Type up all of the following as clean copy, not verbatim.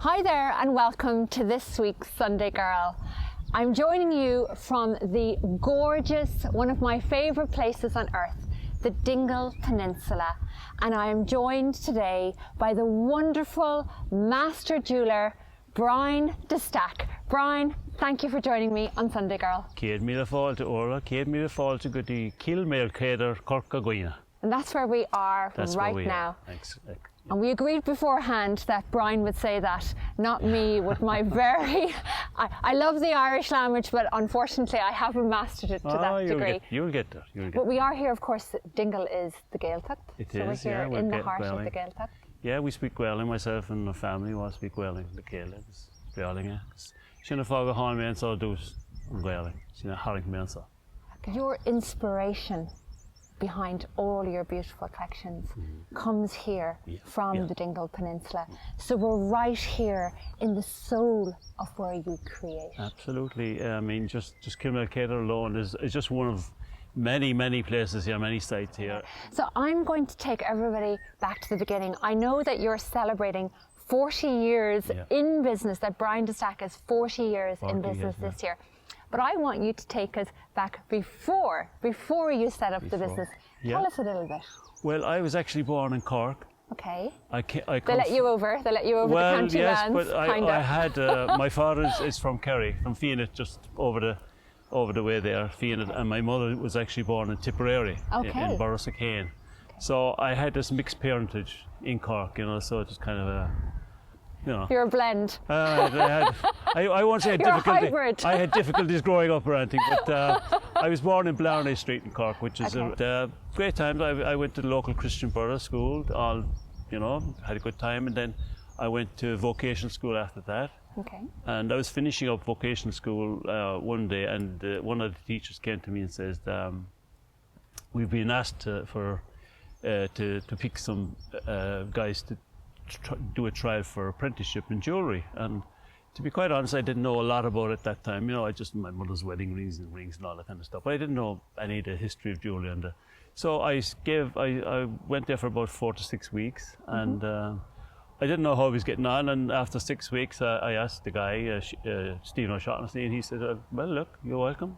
Hi there and welcome to this week's Sunday Girl. I'm joining you from the gorgeous, one of my favourite places on earth, the Dingle Peninsula, and I am joined today by the wonderful master jeweller Brian de Staic. Brian, thank you for joining me on Sunday Girl. Céad míle fáilte Orla, céad míle fáilte go dtí Kilmail Céadar Cork a Gcuine. And that's where we are right now. Thanks. And we agreed beforehand that Brian would say that, not me with my very... I love the Irish language, but unfortunately I haven't mastered it to that degree. You'll get there. But we are here, of course, Dingle is the Gaeltacht. It so is, we're here we're in the heart of the Gaelic. Gaeltacht. Yeah, we speak Welling, myself and my family all speak Welling, the Gaelic. Welling, Sinna fága háin mé ansá dús an Welling, sinna haring mé ansá. Your inspiration behind all your beautiful collections comes here from the Dingle Peninsula. So we're right here in the soul of where you create. Absolutely. I mean, just Kilmail Céadar alone is just one of many places here, many sites here. So I'm going to take everybody back to the beginning. I know that you're celebrating 40 years in business, that Brian de Staic is 40 years in business this year. But I want you to take us back before you set up the business. Tell us a little bit. Well, I was actually born in Cork. Okay. They let you over the country lands, but I had my father is from Kerry, from Fianna, just over the way there, Fianna, and my mother was actually born in Tipperary, in Borrisokane. So I had this mixed parentage in Cork, so it was kind of a, You're a blend. I won't say I had difficulties growing up or anything, but I was born in Blarney Street in Cork, which is a great time. I went to the local Christian Borough school, had a good time, and then I went to vocational school after that. Okay. And I was finishing up vocational school one day, and one of the teachers came to me and says, we've been asked to pick some guys to do a trial for apprenticeship in jewellery, and to be quite honest, I didn't know a lot about it at that time. I just my mother's wedding rings and all that kind of stuff. But I didn't know any of the history of jewellery, so I went there for about 4 to 6 weeks, and I didn't know how I was getting on. And after 6 weeks, I asked the guy, Stephen O'Shaughnessy, and he said, "Well, look, you're welcome.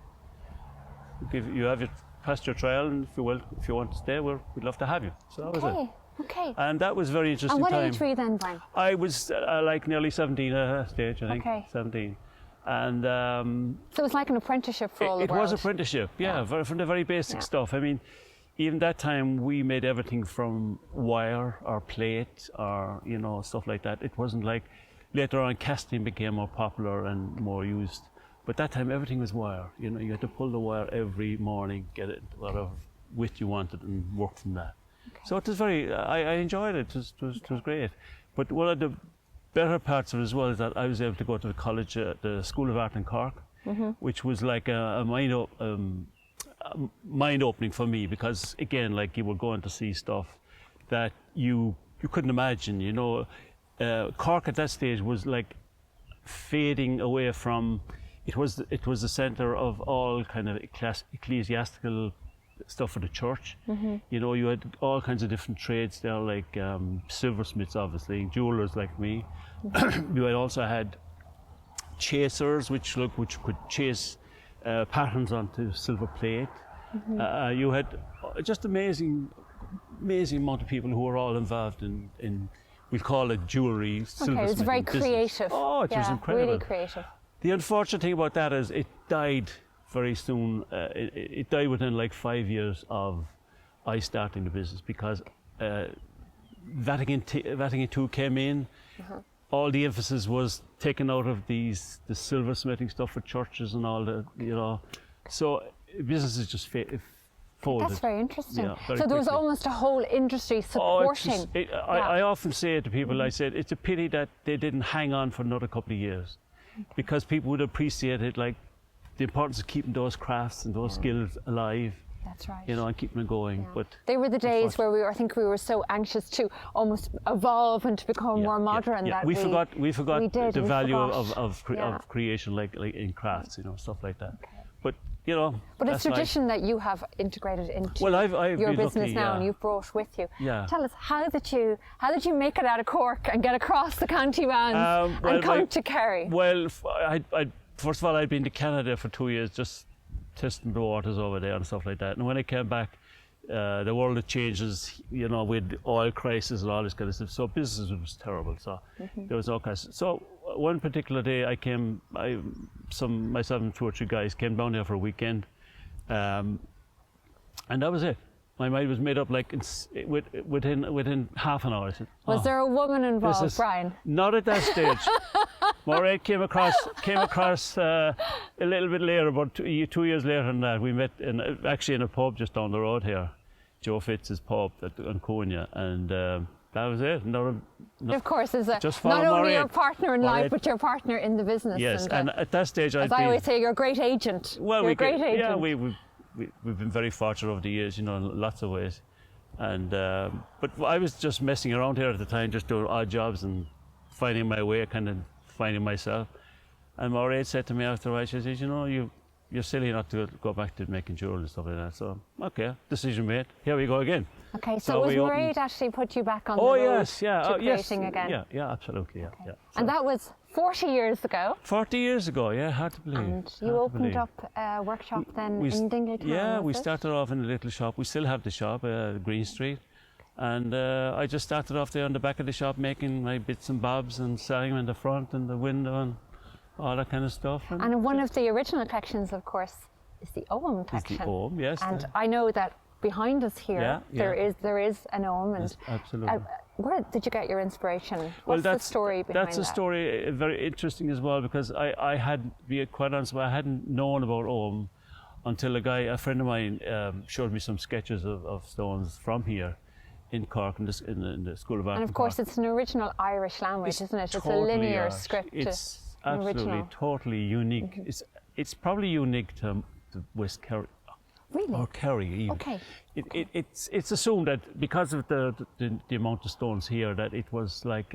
You have passed your trial, and if you want to stay, we'd love to have you." So that was it. Okay. And that was very interesting. And what age were you then, Brian? I was like nearly 17 at that stage, I think. Okay. 17. And so it was like an apprenticeship for all the world. It was apprenticeship, from the very basic stuff. I mean, even that time we made everything from wire or plate or stuff like that. It wasn't like later on casting became more popular and more used. But that time everything was wire. You had to pull the wire every morning, get it whatever width you wanted, and work from that. So it was I enjoyed it. It was great. But one of the better parts of it as well is that I was able to go to the college, the School of Art in Cork, which was like a mind opening for me, because again, like, you were going to see stuff that you couldn't imagine. Cork at that stage was like fading away from. It was the centre of all kind of ecclesiastical stuff for the church. You had all kinds of different trades there, like silversmiths, obviously, jewellers like me. You had also had chasers, which could chase patterns onto silver plate. You had just amazing amount of people who were all involved in we'll call it jewellery, silversmithing. Okay, it was very creative. Oh, it was incredible. Really creative. The unfortunate thing about that is it died very soon. It died within like 5 years of I starting the business, because Vatican II came in. All the emphasis was taken out of the silversmithing stuff for churches and all the, so businesses just folded. That's very interesting. Yeah, so there was almost a whole industry supporting. I often say to people, I said, it's a pity that they didn't hang on for another couple of years, because people would appreciate it, like the importance of keeping those crafts and those skills alive. That's right. And keeping it going. But they were the days where I think we were so anxious to almost evolve and to become more modern. That we forgot the value of creation, like in crafts, stuff like that. Okay. But you know. But it's tradition that you have integrated into I've your been business lucky, now, yeah. and you've brought with you. Yeah. Tell us, how did you make it out of Cork and get across the county bands and come to Kerry? Well, first of all, I'd been to Canada for 2 years, just testing the waters over there and stuff like that. And when I came back, the world had changes, you know, with oil crisis and all this kind of stuff. So business was terrible. So there was no cash. So one particular day, myself and 2 or 3 guys came down there for a weekend, and that was it. My mind was made up like within half an hour. I said, Was there a woman involved, Brian? Not at that stage. Mairead came across a little bit later, about 2 years later than that. We met actually in a pub just down the road here, Joe Fitz's pub on Konya, and that was it. Of course, is not only Mairead. your partner in life, but your partner in the business. Yes, and at that stage, as I always say, you're a great agent. Well, you're a great agent. Yeah, we've been very fortunate over the years, you know, in lots of ways. And but I was just messing around here at the time, just doing odd jobs and finding my way, kind of finding myself. And Mairead said to me after she says, you know, you're silly not to go back to making jewelry and stuff like that. So, okay, decision made. Here we go again. Okay, so was Mairead actually put you back on the road yes, yeah, to creating again? Yeah, absolutely, yeah. Okay. Yeah. And that was 40 years ago? 40 years ago, yeah, hard to believe. And you opened up a workshop then in Dingle Town, yeah, we started off in a little shop. We still have the shop, Green Street. And I just started off there on the back of the shop making my bits and bobs and selling them in the front and the window and all that kind of stuff. And one of the original collections, of course, is the Ogham collection. The Ogham, yes. And I know that behind us here, there is an Ogham. And yes, absolutely. Where did you get your inspiration? What's the story behind that? That's a story very interesting as well, because I had, to be quite honest, I hadn't known about Ogham until a friend of mine showed me some sketches of stones from here in Cork, in the School of Art. And of course, it's an original Irish language, isn't it? It's a linear script. It's absolutely, totally unique. It's probably unique to West Kerry. Really? Or Kerry, even. Okay. It's assumed that because of the amount of stones here, that it was like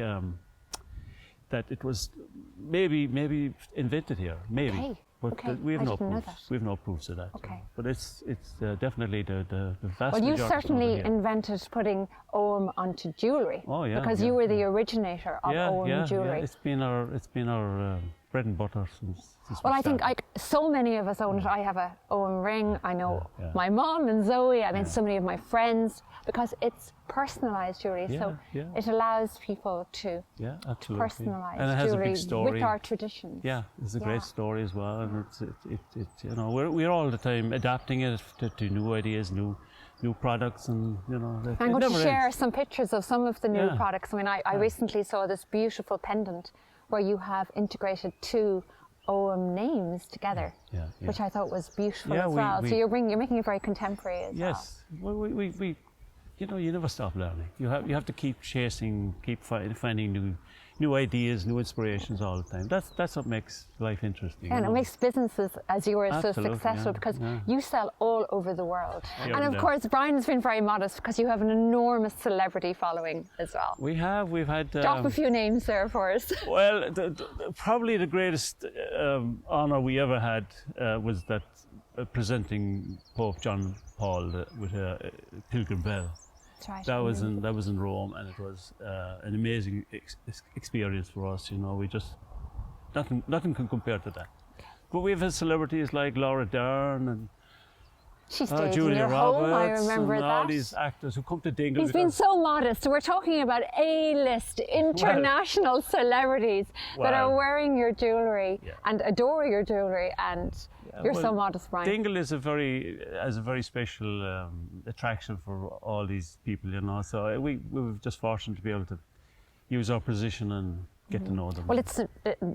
that it was maybe invented here, maybe. Okay. But we have no proofs. We have no proofs of that. Okay. But it's definitely the vast. Well, you majority certainly invented putting Ogham onto jewellery. Oh yeah. Because you were the originator of Ogham jewellery. Yeah. It's been our bread and butter since. Well, I think so many of us own it. I have a Ogham ring. I know my mom and Zoe. I mean, so many of my friends, because it's personalised jewellery. So it allows people to personalise jewellery with our traditions. Yeah, it's a great story as well, and it's you know, we're all the time adapting it to new ideas, new products, and you know. I'm going to share some pictures of some of the new products. I mean, I recently saw this beautiful pendant where you have integrated 2 Ogham names together, which I thought was beautiful as well. So you're making it very contemporary as well. Yes, we you know, you never stop learning. You have to keep chasing, keep finding new ideas, new inspirations all the time. That's what makes life interesting. And it makes businesses as yours so successful because you sell all over the world. And of course, Brian has been very modest because you have an enormous celebrity following as well. We've had. Drop a few names there for us. Well, probably the greatest honour we ever had was that presenting Pope John Paul with a pilgrim bell. That's right. That was in Rome, and it was an amazing experience for us. You know, we just nothing can compare to that. But we've had celebrities like Laura Dern and she stayed Julia in your Roberts, home, I remember and that. all these actors who come to Dingle. He's been so modest. So we're talking about A-list international celebrities that are wearing your jewellery and adore your jewellery, and you're so modest, Brian. Dingle has a very special attraction for all these people, you know. So we were just fortunate to be able to use our position and get to know them. Well, it's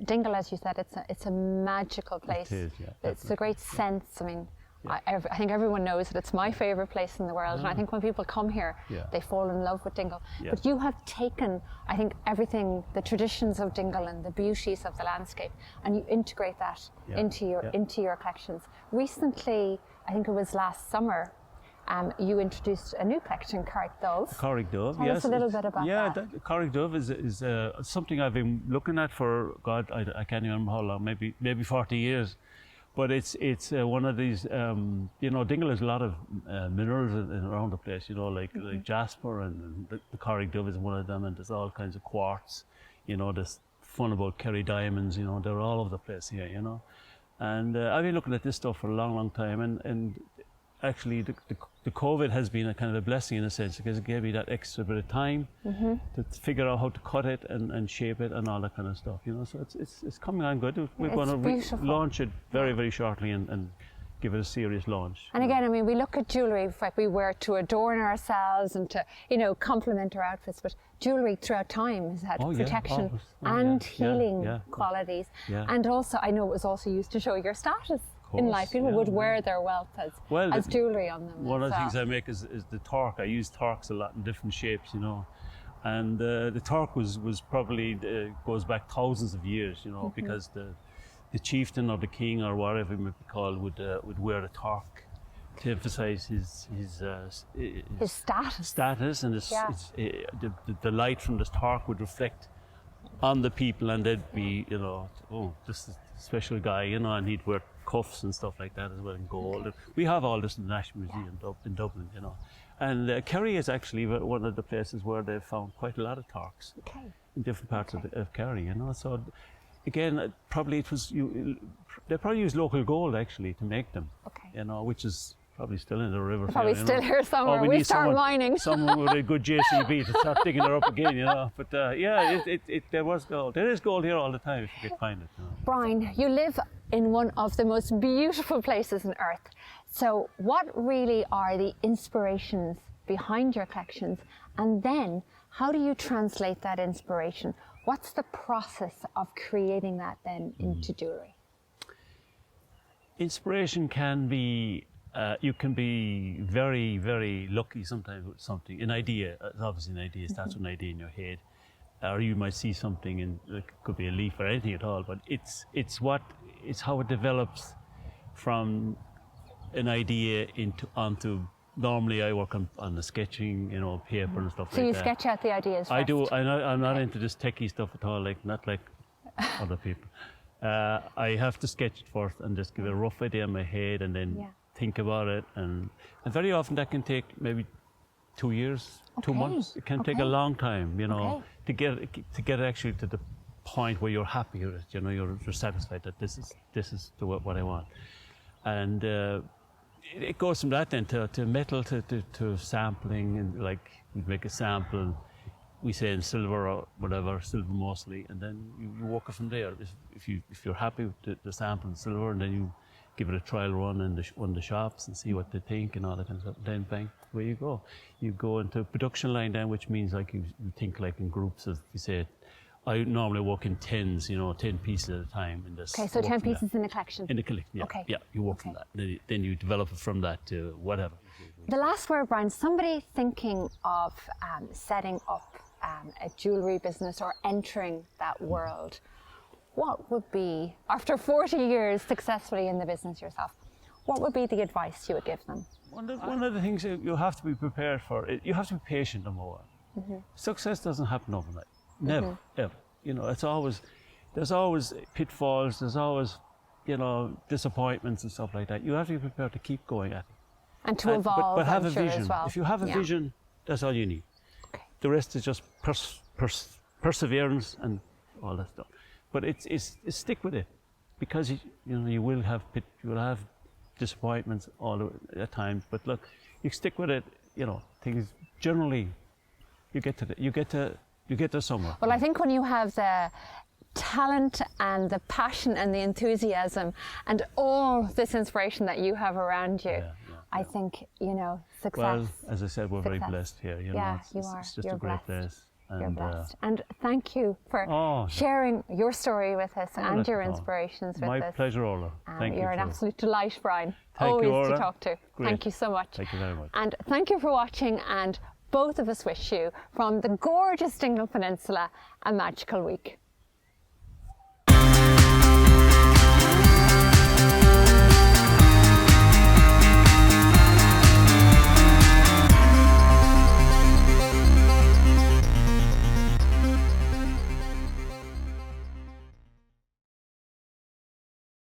Dingle, as you said, it's a magical place. It is, It's a great sense. I mean, I think everyone knows that it's my favourite place in the world, and I think when people come here, they fall in love with Dingle. But you have taken, I think, everything, the traditions of Dingle and the beauties of the landscape, and you integrate that into your collections. Recently, I think it was last summer, you introduced a new collection, Cork Dove. Cork Dove, Tell us a little bit about that. Yeah, Cork Dove is something I've been looking at for, God, I can't even remember how long, maybe 40 years. But it's one of these, Dingle has a lot of minerals around the place, like jasper, and the Cork dove is one of them, and there's all kinds of quartz, there's fun about Kerry diamonds, they're all over the place here, And I've been looking at this stuff for a long, long time, and actually the COVID has been a kind of a blessing in a sense, because it gave me that extra bit of time to figure out how to cut it and shape it and all that kind of stuff, So it's coming on good. We're going to launch it very, very shortly and give it a serious launch. And again, I mean, we look at jewellery, like we wear it to adorn ourselves and to, complement our outfits, but jewellery throughout time has had protection and healing qualities. Yeah. And also, I know it was also used to show your status in life. People would wear their wealth as jewellery on them. One of the things I make is the torque. I use torques a lot in different shapes, And the torque was probably, goes back thousands of years, because the chieftain or the king or whatever it might be called would wear a torque to emphasize his status, and the light from this torque would reflect on the people, and they'd be, this is a special guy, and he'd wear cuffs and stuff like that as well in gold. Okay. We have all this in the National Museum in Dublin, And Kerry is actually one of the places where they've found quite a lot of torques in different parts of Kerry, So again, probably they probably use local gold actually to make them, which is probably still in the river. Probably still here somewhere. We start mining. Someone with a good JCB to start digging her up again, But there was gold. There is gold here all the time if you could find it. Brian, you live in one of the most beautiful places on earth. So what really are the inspirations behind your collections? And then how do you translate that inspiration? What's the process of creating that then into jewellery? Inspiration can be, you can be very, very lucky sometimes with something. An idea, obviously an idea starts with an idea in your head. Or you might see something, and it could be a leaf or anything at all, but it's how it develops from an idea onto. Normally, I work on the sketching, paper and stuff like that. So you sketch out the ideas first? I do. I'm not into this techie stuff at all. Not like other people. I have to sketch it first and just give a rough idea in my head, and then think about it. And very often that can take maybe 2 years, 2 months. It can take a long time, to get actually to the point where you're happy with it. You're satisfied that this is what I want, and. It goes from that then to metal to sampling, and like we make a sample, we say in silver or whatever, silver mostly, and then you work it from there. If you're happy with the sample in silver, and then you give it a trial run in one of the shops and see what they think and all that kind of stuff. Then bang, where you go. You go into production line then, which means like you think like in groups of, you say, I normally work in 10s, 10 pieces at a time. Okay, so 10 pieces in a collection? In a collection, yeah. Okay. Yeah, you work from that. Then you develop it from that to whatever. The last word, Brian, somebody thinking of setting up a jewellery business or entering that world, what would be, after 40 years successfully in the business yourself, what would be the advice you would give them? One of the things you have to be prepared for, you have to be patient, number one. Mm-hmm. Success doesn't happen overnight. Never, ever. There's always pitfalls, there's always, disappointments and stuff like that. You have to be prepared to keep going at it. And to evolve, but have a sure, vision. As well. If you have a vision, that's all you need. Okay. The rest is just perseverance and all that stuff. But it's stick with it, because you will have disappointments at times. But look, you stick with it. Things generally, you get there somewhere. Well, I think when you have the talent and the passion and the enthusiasm and all this inspiration that you have around you, I think, success. Well, as I said, we're very blessed here. Yeah, you are. It's just You're a great blessed. place. You're blessed. And thank you for sharing your story with us and your inspirations with us. My pleasure, Orla. Thank you. You're an absolute delight, Brian. Thank you, Orla. Always to talk to. Great. Thank you so much. Thank you very much. And thank you for watching, and both of us wish you, from the gorgeous Dingle Peninsula, a magical week.